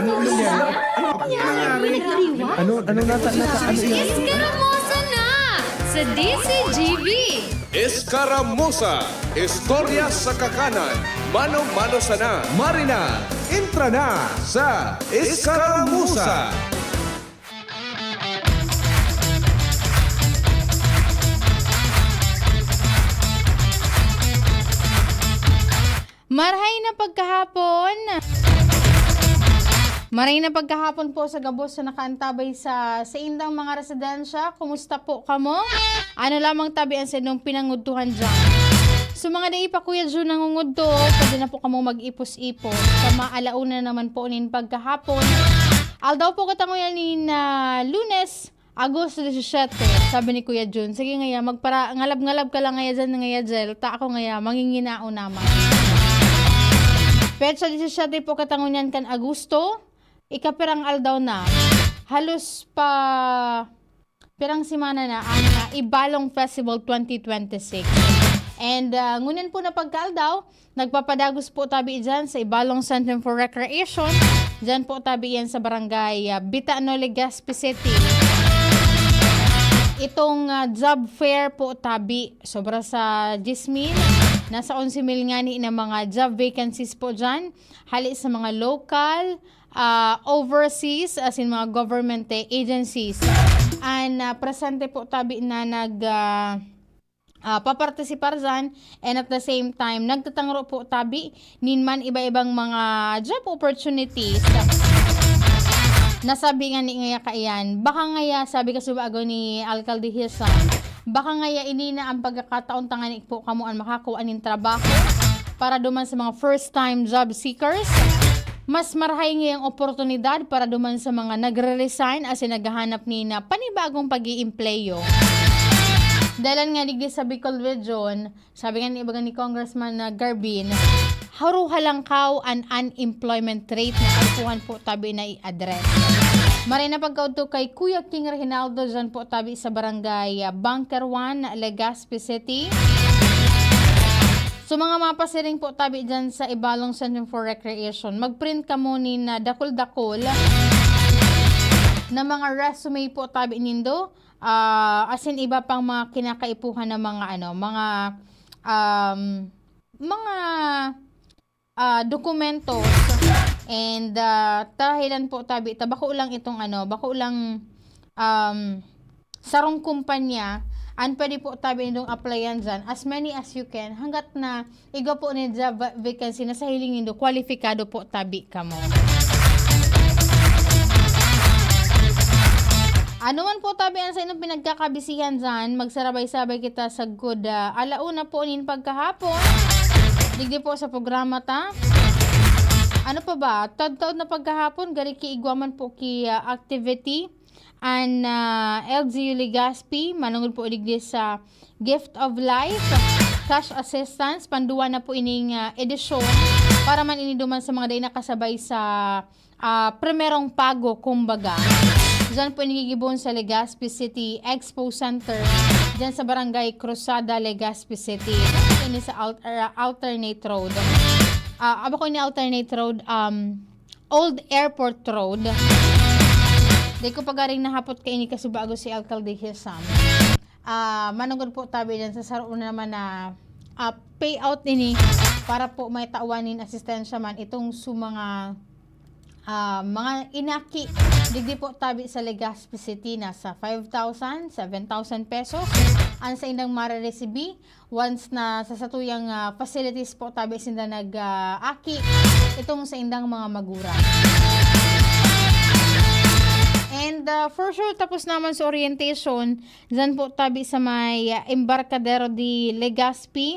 Ano nata? Iskaramuza na sa DCGV. Escaramuza, istorya sa kakanan, mano-mano sana. Marina, intra na sa Escaramuza. Maray na pagkahapon po sa gabos sa nakaantabay sa indang mga residensya. Kumusta po kamo? Ano lamang tabian sa inong pinangudtuhan dyan? So mga dai pa Kuya Jun nangungudto, pwede na po kamo mag-ipos-ipos. Sa maalauna naman po nin pagkahapon. Aldaw po katanguyan ni na Lunes, Agosto 17. Sabi ni Kuya Jun, sige ngaya, ngalab-ngalab ka lang ngaya dyan ngaya dyan. Ta ako ngaya, manginginao naman. Petsa 17 po katanguyan kan Agosto. Ikapirang aldaw na, halos pa pirang simana na ang Ibalong Festival 2026. And ngunin po na pagkaaldaw, nagpapadagos po tabi dyan sa Ibalong Center for Recreation. Dyan po tabi yan sa barangay Bitano, Legazpi City. Itong job fair po tabi, sobra sa 10,000. Nasa 11,000 nga ni na mga job vacancies po dyan. Hali sa mga local, overseas, as in mga government agencies. And presente po tabi na papartisipar dyan. And at the same time, nagtatangro po tabi ninman iba-ibang mga job opportunities. Nasabi nga ni ngaya kaiyan, baka ngaya, sabi ka subago ni Alcalde Hisan, baka ngaya ini na ang pagkakataon tanganik po kamuan makakuha nin trabaho para duman sa mga first time job seekers. Mas marahay ngayang oportunidad para duman sa mga nagre-resign as in naghahanap ni na panibagong pag-iimpleyo. Dahil nga digdi sa Bicol Region, sabi nga ni ibagan ni Congressman Garbin, haruhalangkaw ang unemployment rate na kalpuhan po tabi na i-address. Maray na pagkauto kay Kuya King Reginaldo dyan po tabi sa barangay Bunker 1, Legazpi City. So mga mapasiring po tabi dyan sa Ibalong Center for Recreation, mag-print ka mo ni na dakol-dakol na mga resume po tabi nindo, as in iba pang mga kinakaipuhan na mga dokumentos. And tahilan po tabi, bako lang itong bako lang sarong kumpanya. And pwede po tabi nindong applyan dyan as many as you can hanggat na igo po ni job vacancy na sa hiling nindo kwalifikado po tabi ka mo. Ano man po tabi ang sa inyong pinagkakabisihan dyan, magsarabay-sabay kita sa good alauna po nin pagkahapon. Digdi po sa programa ta. Ano pa ba? Taod-taod na pagkahapon, gari ki igwaman po ki activity. And LGU Legazpi, manungod po digdi sa Gift of Life, cash assistance, panduwa na po ining edisyon para man iniduman sa mga day nakasabay sa primerong pago, kumbaga. Diyan po inigigibon sa Legazpi City Expo Center, diyan sa barangay Cruzada, Legazpi City. Ini sa alternate road. Aba ko ni alternate road, Old Airport Road. Di ko pagaring nahapot kay ini kasubago si Alcalde Hisan. Manungod po tabi dyan sa saro na naman na payout ini para po may tauwanin asistensya man itong mga inaki. Digdi po tabi sa Legazpi City na sa 5,000, 7,000 pesos. Ang sa indang mariresibi once na sa satuyang facilities po tabi sinda nag-aki itong sa indang mga magurang. And for sure, tapos naman sa orientation, dyan po tabi sa may Embarcadero de Legazpi.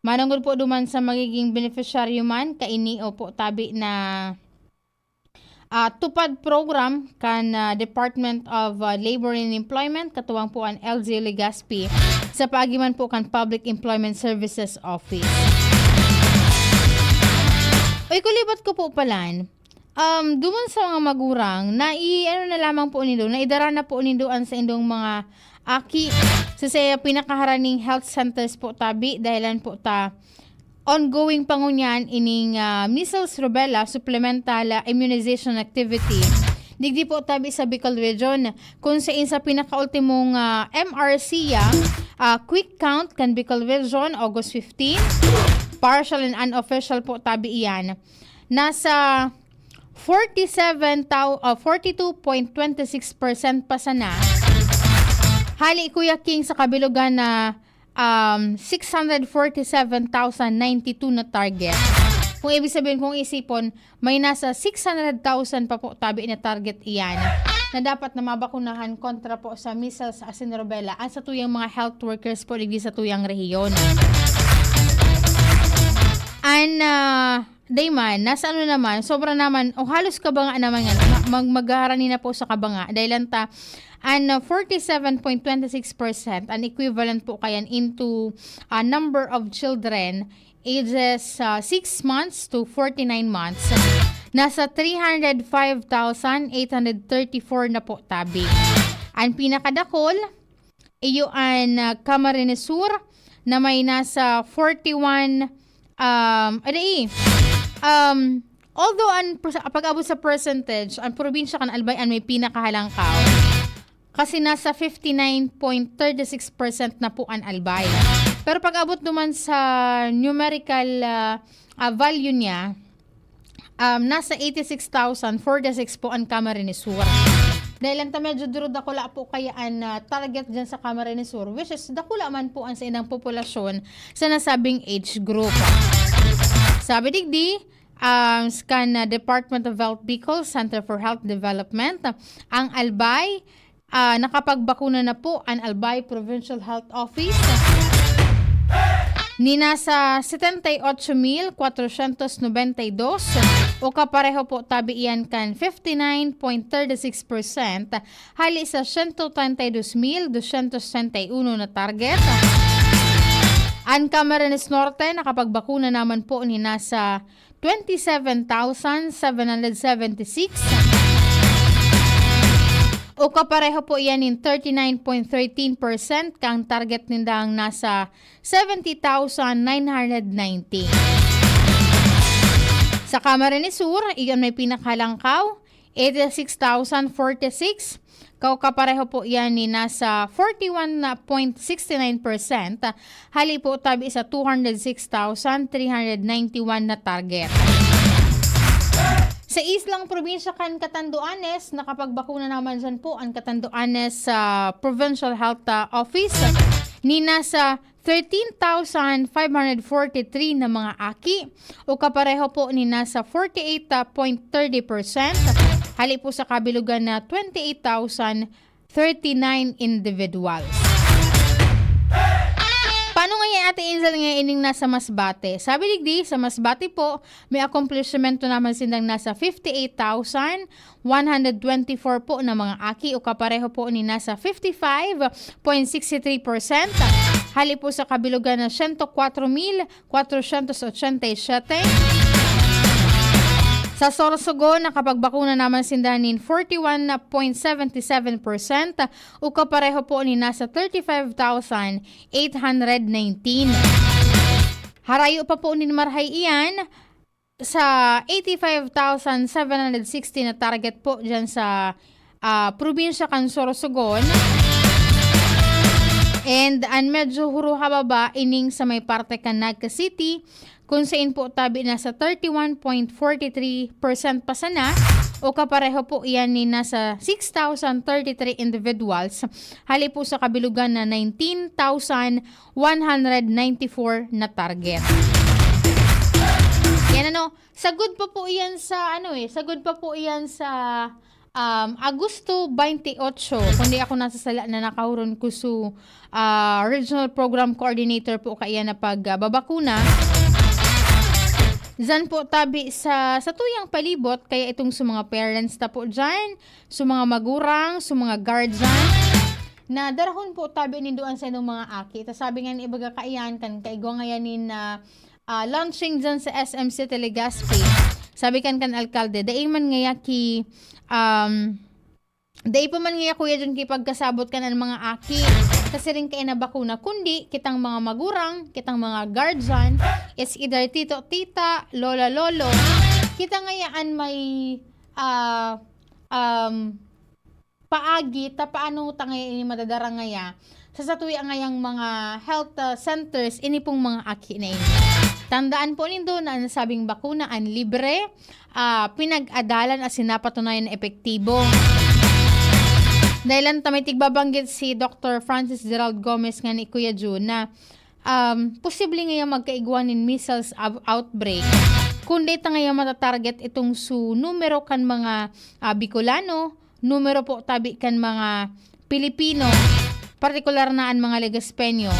Manungod po duman sa magiging beneficiaryo man, kaini o po tabi na tupad program kan Department of Labor and Employment, katuwang po ang LGU Legazpi, sa paagiman po kan Public Employment Services Office. Uy, kulibat ko po palan. Duman sa mga magurang, na lamang po nindo, na idara na po nindoan sa indong mga aki sa pinakaharaning health centers po tabi, dahilan po ta ongoing pangunyan ining measles, rubella, supplemental immunization activity. Digdi po tabi sa Bicol Region kung sa pinakaultimong MRC quick count kan Bicol Region August 15. Partial and unofficial po tabi iyan. Nasa 42.26% pa sana. Hali Kuya King sa kabilugan na 647,092 na target. Kung ibig sabihin, kung isipon, may nasa 600,000 pa po tabi na target iyan na dapat na mabakunahan kontra po sa measles, asin, rubella at sa tuyang mga health workers po digdi sa tuyang rehiyon. And Dayman, nasa ano naman, sobra naman, o halos kabanga naman yan, magharani na po sa kabanga, dahil lanta, and 47.26%, an equivalent po kayan into number of children, ages 6 months to 49 months, nasa 305,834 na po tabi. Ang pinakadakol, iyo ang Camarines Sur, na may nasa 41, although pag-abot sa percentage, ang probinsya kan Albay may pinakahalangkaw. Kasi nasa 59.36% na po ang Albay. Pero pag-abot naman sa numerical value niya, nasa 86,046 po ang Camarines Sur. Dahil lang medyo durod dakula po kaya ang target dyan sa Camarines Sur, which is dakula man po ang sa inang populasyon sa nasabing age group. Sabi digdi, scan Department of Health Bicol, Center for Health Development, ang Albay, nakapagbakuna na po ang Albay Provincial Health Office. Ni nasa 78,492 o kapareho po tabi iyan kan 59.36% hali sa 132,261 na target. Ang Camarines Norte nakapagbakuna naman po ni nasa 27,776 o kapareho po yan in 39.13% kang target nindang nasa 70,990. Sa Camarines Sur, iyon may pinakahalangkaw, 86,046. Kapareho po yan ni nasa 41.69%. Hali po tabi sa 206,391 na target. Sa islang probinsya kan Catanduanes, nakapagbakuna naman dyan po ang Catanduanes Provincial Health Office ni nasa 13,543 na mga aki o kapareho po ni nasa 48.30%. Hali po sa kabilugan na 28,039 individuals. Paano ngayon Ate Angel ngayon ining nasa Masbate? Sabi digdi, sa Masbate po, may accomplishment naman sindang nasa 58,124 po na mga aki o kapareho po ni nasa 55.63%. Hali po sa kabilugan na 104,487. Sa Sorsogon, nakapagbakuna naman sindanin 41.77% o kapareho po ni nasa 35,819. Harayo pa po ni Marhay iyan sa 85,760 na target po dyan sa probinsya kan Sorsogon. And medyo huruha baba ining sa may parte kan Naga City kung saan po tabi na sa 31.43% pa sana o kapareho po iyan ni nasa 6,033 individuals. Hali po sa kabilugan na 19,194 na target. Yan sagod pa po iyan sa sagod pa po iyan sa Agosto 28, kundi ako nasa sala na nakahuron ko su Regional Program Coordinator po kaya na pagbabakuna. Zan po tabi sa tuyang palibot, kaya itong sa mga parents na po dyan, sa mga magurang, sa mga guardian, na darahon po tabi ninduan sa inong mga aki. Ta sabi nga ni ibaga kaiyan, kan kaigo ngayanin na launching dyan sa SMC Telegaspi. Sabi kan alkalde, daiman ngaya ki Day pa man nga kuya dyan kay pagkasabot ka ng mga aki. Kasi rin kayo na bakuna. Kundi, kitang mga magurang, kitang mga guardian, it's either tito, tita, lola, lolo. Kita ngayaan may paagi, paano tangay ini madadara ngaya. Sa satuya ngayang mga health centers, ini pong mga aki na ini. Tandaan po nindo na nasabing bakuna ang libre, pinag-adalan at sinapatunayan na epektibo. Dahil lang may tigbabanggit si Dr. Francis Gerald Gomez nga ni Kuya June na posible ngayon magkaigwanin measles outbreak. Kundi ta ngayon matatarget itong numero kan mga Bicolano, numero po tabi kan mga Pilipino, partikular na ang mga Legaspenyo,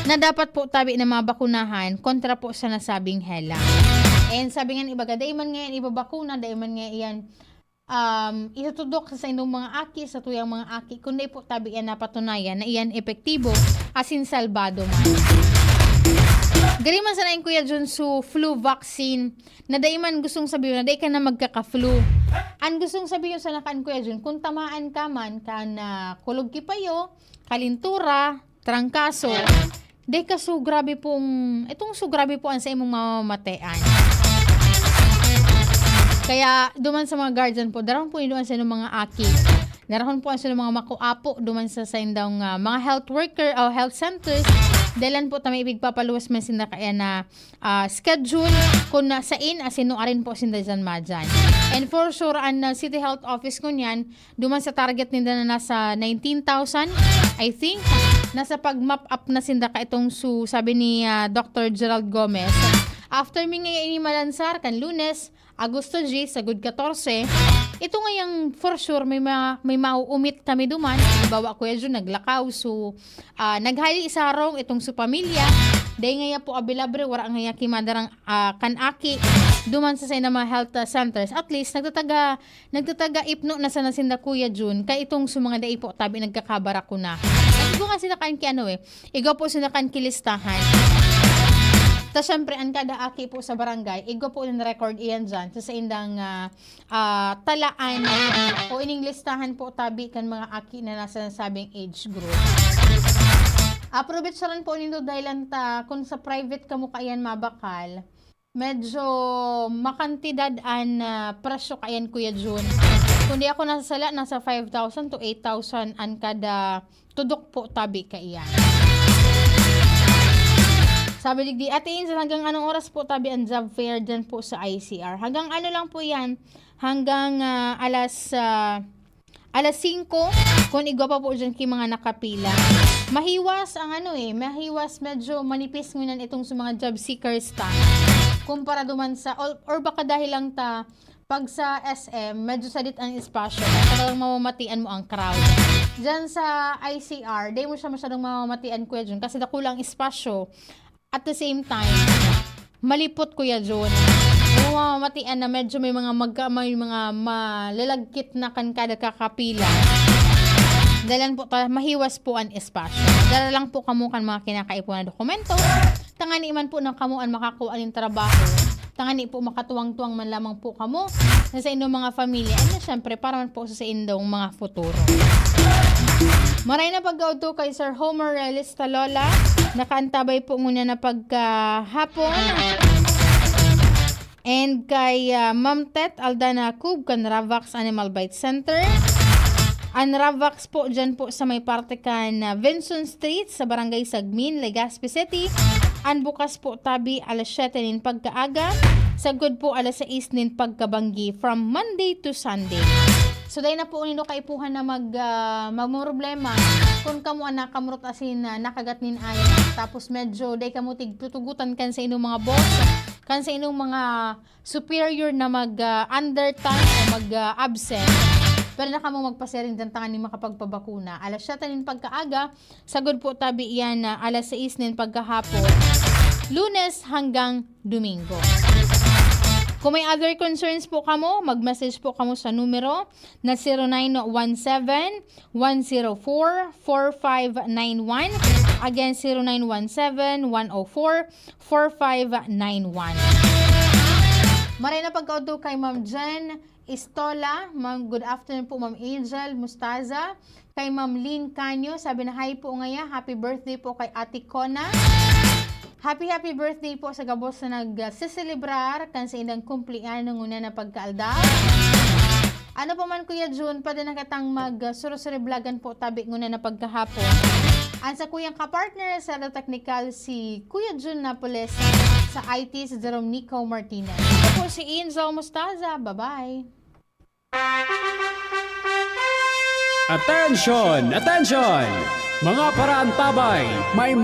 na dapat po tabi na mabakunahan kontra po sa nasabing hela. And sabi nga ibaga, dahil man ngayon ibabakuna, dahil man ngayon itutudok sa inyong mga aki, sa tuyang mga aki, kundi po tabi yan napatunayan na iyan epektibo asin salbado man. Gari man sana yung Kuya Jun su flu vaccine na dahi man gustong sabihin na dahi ka na magkaka-flu. Ang gustong sabihin sa nakan Kuya Jun, kung tamaan ka man ka na kulog kipayo, kalintura, trangkaso, dahi ka grabe pong, itong grabe po ang sa imong mamamatean. Kaya duman sa mga guardian po, darahon po duman sa mga aki. Darahon po sa mga makuapo duman sa indang mga health worker o health centers. Dahilan po tayo ibig papaluwas man sinda kaya na schedule kung nasain asino arin po sinda dyan madyan. And for sure, ang City Health Office ko niyan, duman sa target nila na nasa 19,000, I think. Nasa pag-map up na sinda ka itong sabi ni Dr. Gerald Gomez. After mi ngayon inimalansar kan Lunes, Agosto G, sa good 14, ito ngayang for sure may mauumit kami duman. Bawa ko yun, naglakaw. So, naghali isarong itong su pamilya. Dahil ngaya po abilabre, wala ngaya kimadarang kanaki duman sa mga health centers. At least, nagtataga ipno na sa nasinda Kuya Jun. Kaya itong mga dai po tabi nagkakabara ko na. Igo nga sinakan ki igo po sinakan kilistahan. Tapos syempre, ang kada aki po sa barangay, igo po yung record iyan dyan sa indang talaan o ining listahan po tabi kan mga aki na nasa nasabing age group. Approve sa rin po nito dahil kung sa private ka mo kayan mabakal, medyo makantidad an presyo kayan Kuya Jun. Kundi ako nasasala, nasa 5,000 to 8,000 an kada tudok po tabi kaiyan. Sabi digdi, atiin hanggang anong oras po tabi ang job fair dyan po sa ICR? Hanggang ano lang po yan? Hanggang alas 5, kung igwa pa po dyan kay mga nakapila. Mahiwas ang mahiwas medyo manipis ngunan itong sa mga job seekers ta. Kumpara duman sa, or baka dahil lang pag sa SM, medyo sadit ang espasyo. Talagang mamamatian mo ang crowd. Dyan sa ICR, di mo siya masyadong mamamatian Kuya Jun kasi dakulang espasyo. At the same time, malipot Kuya Jun. Yung mamamatian na medyo may mga malalagkit na kada kakapila. Dalan po, mahiwas po ang espasyo. Dala lang po kamo kan mga kinakaipo na dokumento. Tangani man po na kamuan makakuha ng trabaho. Tangani po makatuwang-tuwang man lamang po kamo sa inyong mga pamilya. Ano syempre, para man po sa inyong mga futuro. Maray na pag-auto kay Sir Homer Realista Lola. Nakaantabay po muna na pagkahapon. And kay Ma'am Tet Aldana Cub, kan Ravax Animal Bite Center. Ang Ravax po dyan po sa may parte kan Vinson Street sa Barangay Sagmin, Legazpi City. Ang bukas po tabi alas 7 nin pagkaaga. Sagod po alas 6 nin pagkabanggi from Monday to Sunday. So dahil na po nino kaipuhan na magmoroblema kung kamo anak kamurot asin nakagat nin ay tapos medyo dahil kamo tigtutugutan kan sa inyong mga boss kan sa inyong mga superior na mag-undertime o mag-absent pero na kamo magpasirin dyan tangan ni makapagpabakuna alas 7 nin pagkaaga sagod po tabi yan alas 6 nin pagkahapon Lunes hanggang Domingo. Kung may other concerns po kamo, mag-message po kamo sa numero na 0917-104-4591. Again, 0917-104-4591. Maray na pagkauto kay Ma'am Jen Istola, good afternoon po Ma'am Angel Mustaza. Kay Ma'am Lynn Canyo, sabi na hi po ngaya, happy birthday po kay Ate Kona. Happy birthday po sa gabos na nagsiselebrar kan sa indang kumpliano ng una na pagkaaldaw. Ano pa man Kuya June, pa din nakatang mag-surusuri-vlogan po tabi nguna na pagkahapon. Ang sa kuyang kapartner sa technical si Kuya June Napoles, sa IT si Jerome Nico Martinez. Ito po si Angel Mustaza. Bye-bye. Attention! Attention! Mga parantabay, may